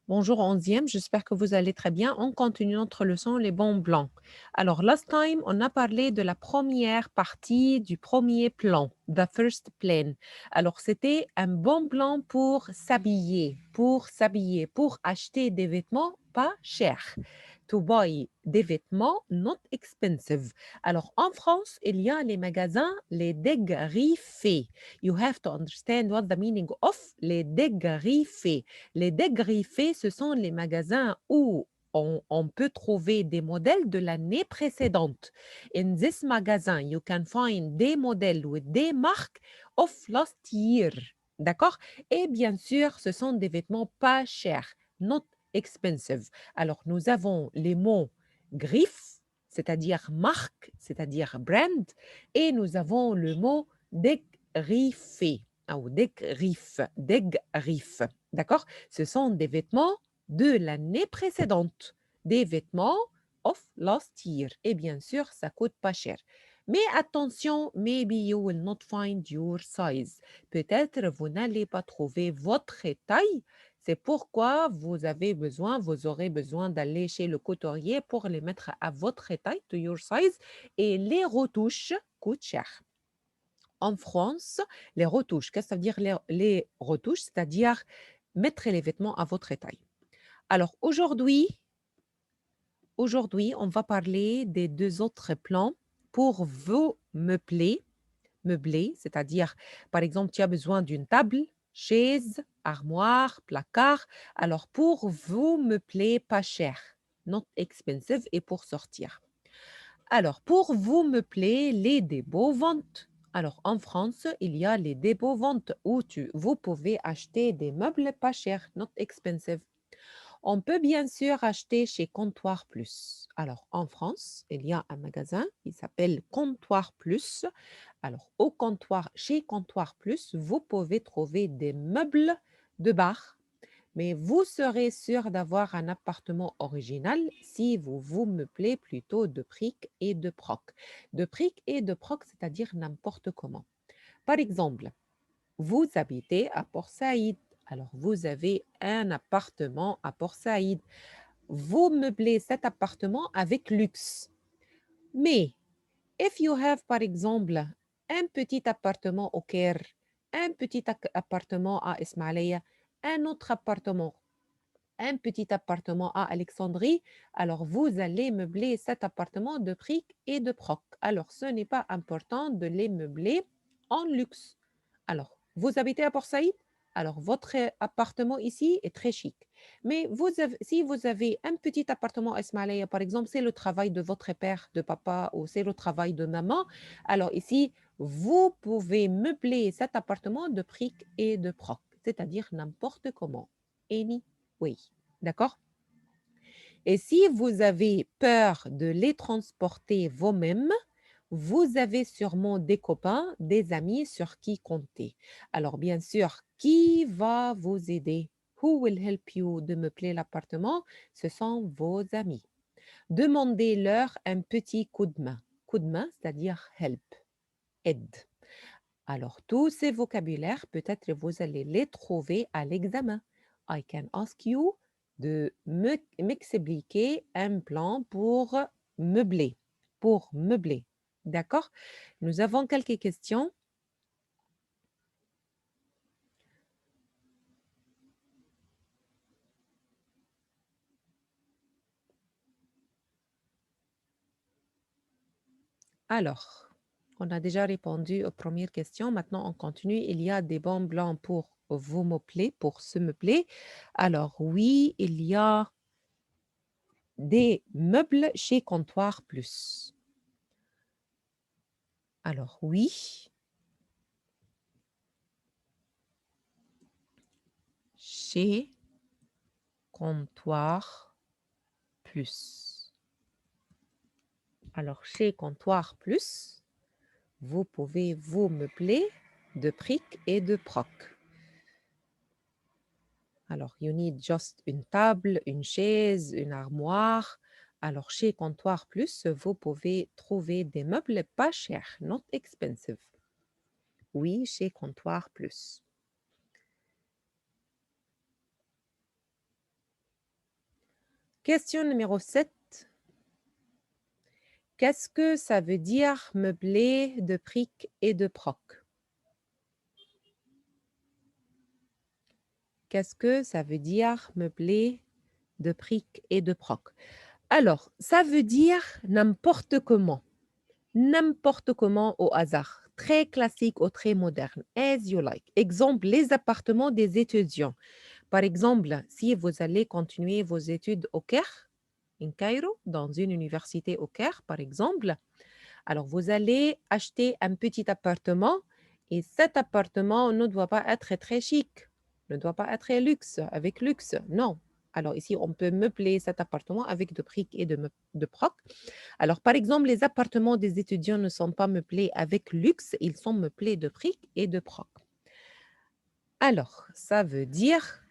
Bonjour 11e, j'espère que vous allez très bien. On continue notre leçon Les bons blancs. Alors, last time, on a parlé de la première partie du premier plan, the first plan. Alors, c'était un bon plan pour acheter des vêtements pas chers. To buy des vêtements not expensive. Alors, en France, il y a les magasins, les dégriffés. You have to understand what the meaning of les dégriffés. Les dégriffés, ce sont les magasins où on peut trouver des modèles de l'année précédente. In this magazine, you can find des modèles with des marques of last year. D'accord? Et bien sûr, ce sont des vêtements pas chers, not expensive. Alors, nous avons les mots griffe, c'est-à-dire marque, c'est-à-dire brand, et nous avons le mot dégriffé, ou dégriffe. D'accord? Ce sont des vêtements de l'année précédente, des vêtements of last year. Et bien sûr, ça coûte pas cher. Mais attention, maybe you will not find your size. Peut-être vous n'allez pas trouver votre taille. C'est pourquoi vous aurez besoin d'aller chez le couturier pour les mettre à votre taille, to your size, et les retouches coûtent cher. En France, les retouches, qu'est-ce que ça veut dire les retouches? C'est-à-dire mettre les vêtements à votre taille. Alors aujourd'hui, on va parler des deux autres plans pour vous meubler, c'est-à-dire, par exemple, tu as besoin d'une table, chaise, armoire, placard. Alors, pour vous meubler pas cher, not expensive et pour sortir. Alors, pour vous meubler, les dépôts-ventes. Alors, en France, il y a les dépôts-ventes où vous pouvez acheter des meubles pas chers, not expensive. On peut bien sûr acheter chez Comptoir Plus. Alors, en France, il y a un magasin qui s'appelle Comptoir Plus. Alors, chez Comptoir Plus, vous pouvez trouver des meubles de bar, mais vous serez sûr d'avoir un appartement original si vous vous meublez plutôt de briques et de broc. De briques et de broc, c'est-à-dire n'importe comment. Par exemple, vous habitez à Port Saïd. Alors, vous avez un appartement à Port Saïd. Vous meublez cet appartement avec luxe. Mais, if you have, par exemple, un petit appartement au Caire, un petit appartement à Ismaïlia, un petit appartement à Alexandrie, alors vous allez meubler cet appartement de briques et de broc. Alors, ce n'est pas important de les meubler en luxe. Alors, vous habitez à Port Saïd, alors votre appartement ici est très chic. Mais si vous avez un petit appartement à Ismaïlia, par exemple, c'est le travail de votre père, de papa, ou c'est le travail de maman, alors ici, vous pouvez meubler cet appartement de briques et de broc, c'est-à-dire n'importe comment. Any oui, d'accord? Et si vous avez peur de les transporter vous-même, vous avez sûrement des copains, des amis sur qui compter. Alors bien sûr, qui va vous aider? Who will help you de meubler l'appartement? Ce sont vos amis. Demandez-leur un petit coup de main. Coup de main, c'est-à-dire help, aide. Alors, tous ces vocabulaires, peut-être vous allez les trouver à l'examen. I can ask you de m'expliquer un plan meubler. Pour meubler. D'accord? Nous avons quelques questions. Alors, on a déjà répondu aux premières questions. Maintenant, on continue. Il y a des bons blancs pour vous meubler, pour se meubler. Alors, oui, il y a des meubles chez Comptoir Plus. Alors, oui, chez Comptoir Plus. Alors, chez Comptoir Plus, vous pouvez vous meubler de briques et de broc. Alors, you need just une table, une chaise, une armoire. Alors, chez Comptoir Plus, vous pouvez trouver des meubles pas chers, not expensive. Oui, chez Comptoir Plus. Question numéro 7. Qu'est-ce que ça veut dire meubler de pric et de proc? Qu'est-ce que ça veut dire meubler de pric et de proc? Alors, ça veut dire n'importe comment au hasard, très classique ou très moderne, as you like. Exemple, les appartements des étudiants. Par exemple, si vous allez continuer vos études au Caire, in Cairo, dans une université au Caire, par exemple, alors vous allez acheter un petit appartement et cet appartement ne doit pas être très chic, ne doit pas être luxe, avec luxe, non. Alors ici, on peut meubler cet appartement avec de briques et de proc. Alors par exemple, les appartements des étudiants ne sont pas meublés avec luxe, ils sont meublés de briques et de proc. Alors, ça veut dire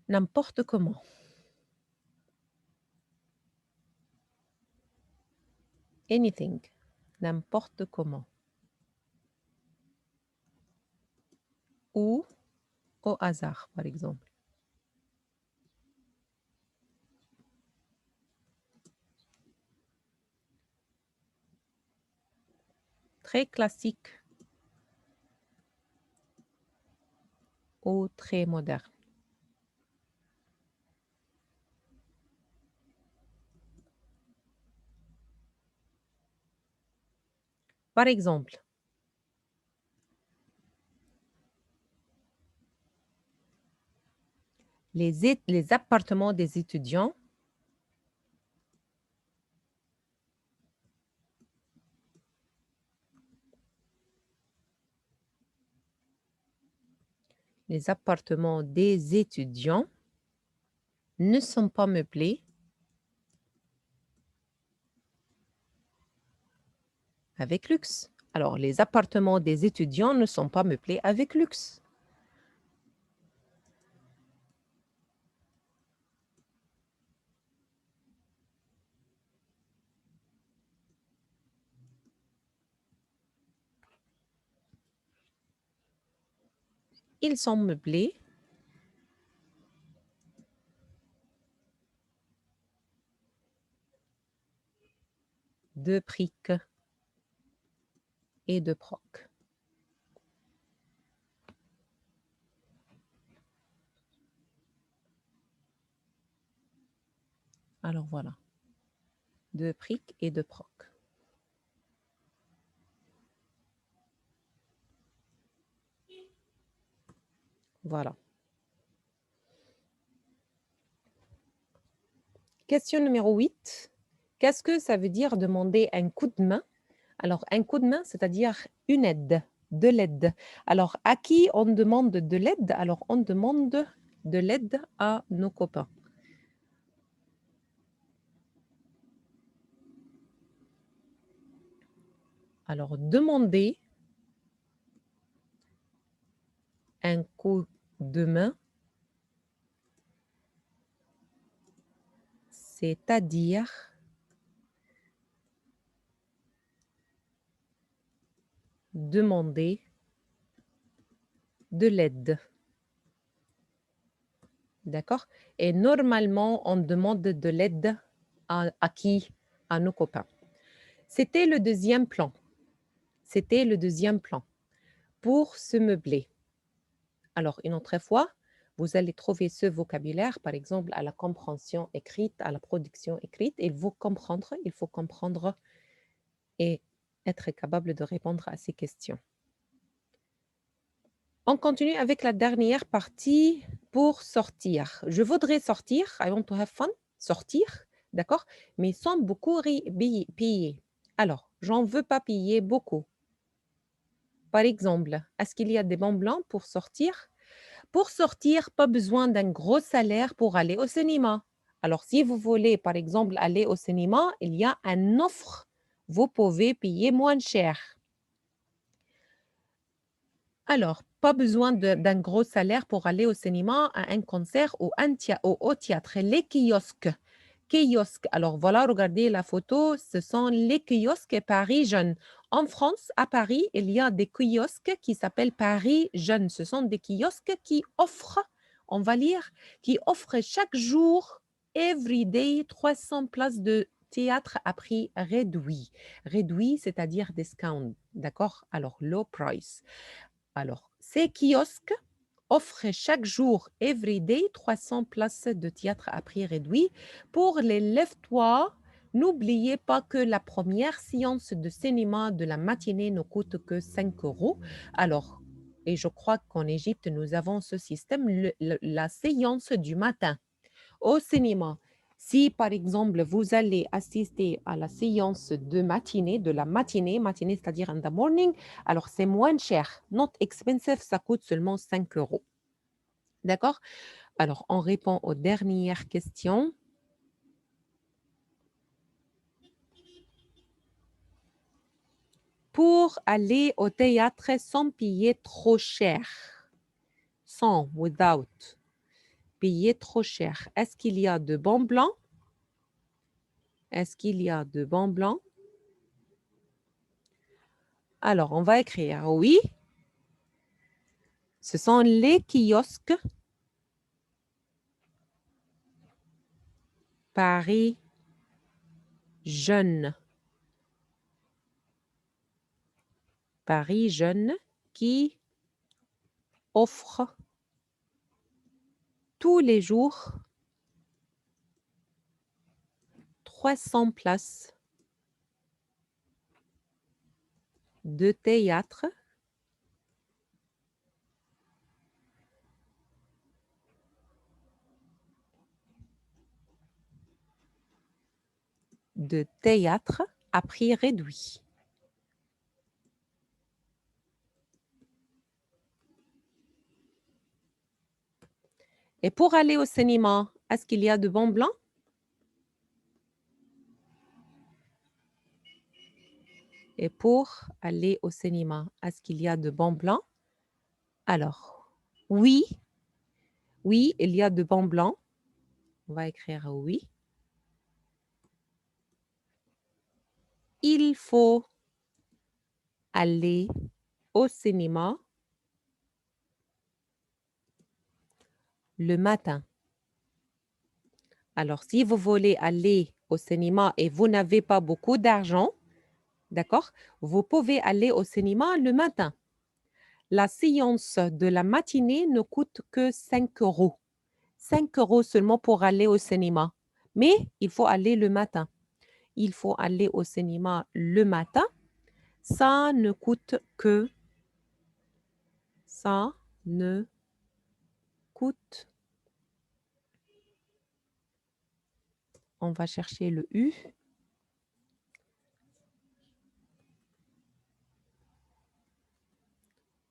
n'importe comment. Anything, n'importe comment. Ou au hasard, par exemple. Très classique ou très moderne. Par exemple, les appartements des étudiants les appartements des étudiants ne sont pas meublés avec luxe. Alors, les appartements des étudiants ne sont pas meublés avec luxe. Ils sont meublés de briques et de proc. Alors voilà, de briques et de proc. Voilà. Question numéro 8. Qu'est-ce que ça veut dire demander un coup de main? Alors, un coup de main, c'est-à-dire une aide, de l'aide. Alors, à qui on demande de l'aide? Alors, on demande de l'aide à nos copains. Alors, demander un coup de main, c'est-à-dire demander de l'aide. D'accord? Et normalement, on demande de l'aide à qui? À nos copains. C'était le deuxième plan. C'était le deuxième plan pour se meubler. Alors, une autre fois, vous allez trouver ce vocabulaire, par exemple, à la compréhension écrite, à la production écrite. Il faut comprendre et être capable de répondre à ces questions. On continue avec la dernière partie pour sortir. Je voudrais sortir, I want to have fun, sortir, d'accord, mais sans beaucoup payer. Alors, j'en veux pas payer beaucoup. Par exemple, est-ce qu'il y a des bons blancs pour sortir? Pour sortir, pas besoin d'un gros salaire pour aller au cinéma. Alors, si vous voulez, par exemple, aller au cinéma, il y a une offre. Vous pouvez payer moins cher. Alors, pas besoin d'un gros salaire pour aller au cinéma, à un concert ou au théâtre. Les kiosques. Kiosques. Alors voilà, regardez la photo, ce sont les kiosques Paris Jeunes. En France, à Paris, il y a des kiosques qui s'appellent Paris Jeunes. Ce sont des kiosques qui offrent, on va lire, qui offrent chaque jour, every day, 300 places de théâtre à prix réduit. Réduit, c'est-à-dire discount, d'accord? Alors, low price. Alors, ces kiosques offrent chaque jour, every day, 300 places de théâtre à prix réduit. Pour les lève-toi, n'oubliez pas que la première séance de cinéma de la matinée ne coûte que 5 euros. Alors, et je crois qu'en Égypte, nous avons ce système, la séance du matin au cinéma. Si, par exemple, vous allez assister à la séance de la matinée, c'est-à-dire in the morning, alors c'est moins cher. Not expensive, ça coûte seulement 5 euros. D'accord? Alors, on répond aux dernières questions. Pour aller au théâtre sans payer trop cher, sans, without, payer trop cher, est-ce qu'il y a de bons blancs? Est-ce qu'il y a de bons blancs? Alors, on va écrire oui. Ce sont les kiosques Paris Jeunes. Paris Jeunes qui offre tous les jours 300 places de théâtre à prix réduit. Et pour aller au cinéma, est-ce qu'il y a de bons blancs? Et pour aller au cinéma, est-ce qu'il y a de bons blancs? Alors, oui, oui, il y a de bons blancs. On va écrire oui. Il faut aller au cinéma le matin. Alors, si vous voulez aller au cinéma et vous n'avez pas beaucoup d'argent, d'accord, vous pouvez aller au cinéma le matin. La séance de la matinée ne coûte que 5 euros. 5 euros seulement pour aller au cinéma. Mais il faut aller le matin. Il faut aller au cinéma le matin. Ça ne coûte que... Ça ne coûte... On va chercher le U.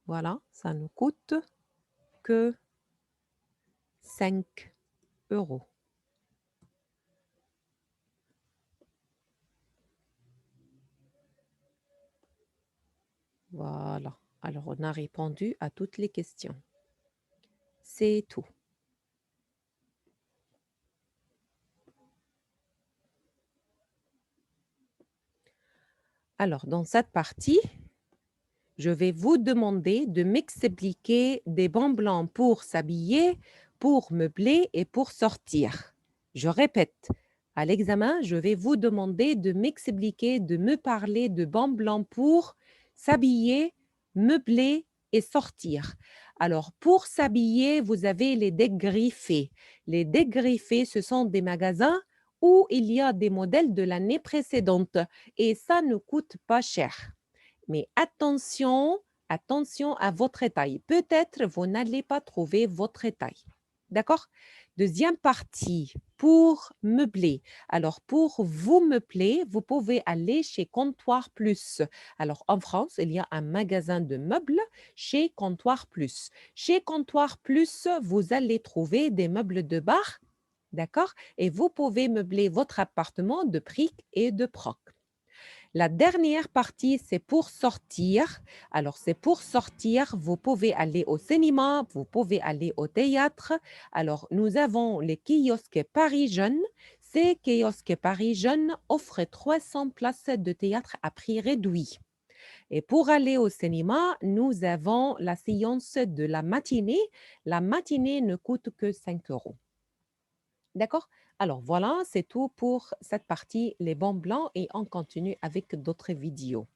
Voilà, ça ne coûte que 5 euros. Voilà. Alors, on a répondu à toutes les questions. C'est tout. Alors, dans cette partie, je vais vous demander de m'expliquer des bons blancs pour s'habiller, pour meubler et pour sortir. Je répète, à l'examen, je vais vous demander de m'expliquer, de me parler de bons blancs pour s'habiller, meubler et sortir. Alors, pour s'habiller, vous avez les dégriffés. Les dégriffés, ce sont des magasins où il y a des modèles de l'année précédente et ça ne coûte pas cher. Mais attention, attention à votre taille. Peut-être vous n'allez pas trouver votre taille. D'accord? Deuxième partie, pour meubler. Alors, pour vous meubler, vous pouvez aller chez Comptoir Plus. Alors, en France, il y a un magasin de meubles chez Comptoir Plus. Chez Comptoir Plus, vous allez trouver des meubles de bar, d'accord? Et vous pouvez meubler votre appartement de briques et de broc. La dernière partie, c'est pour sortir. Alors, c'est pour sortir, vous pouvez aller au cinéma, vous pouvez aller au théâtre. Alors, nous avons les kiosques Paris Jeunes. Ces kiosques Paris Jeunes offrent 300 places de théâtre à prix réduit. Et pour aller au cinéma, nous avons la séance de la matinée. La matinée ne coûte que 5 euros. D'accord? Alors voilà, c'est tout pour cette partie, les bons blancs, et on continue avec d'autres vidéos.